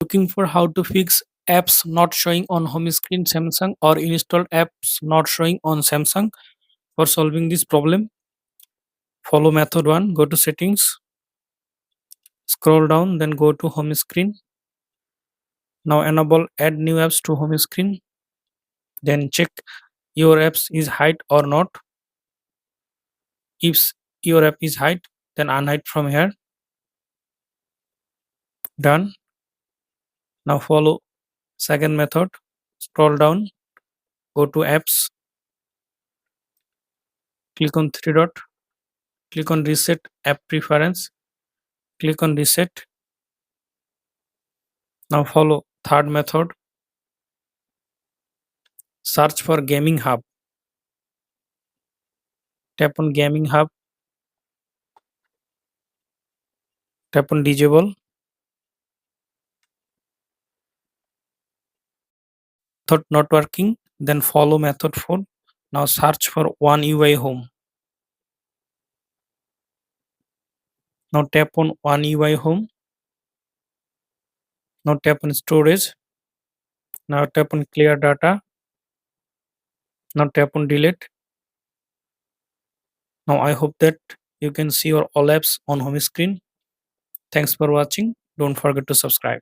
Looking for how to fix apps not showing on home screen Samsung or installed apps not showing on Samsung. For solving this problem, follow method 1. Go to settings, scroll down, then go to home screen. Now enable add new apps to home screen. Then check your apps is hide or not. If your app is hide, then unhide from here. Done. Now follow second method. Scroll down, go to apps, click on three dot, click on reset app preference, click on reset. Now follow third method. Search for gaming hub. Tap on gaming hub, tap on disable. Thought not working, then follow method 4. Now search for one UI home. Now tap on one UI home. Now tap on storage. Now tap on clear data. Now tap on delete. Now I hope that you can see your all apps on home screen. Thanks for watching. Don't forget to subscribe.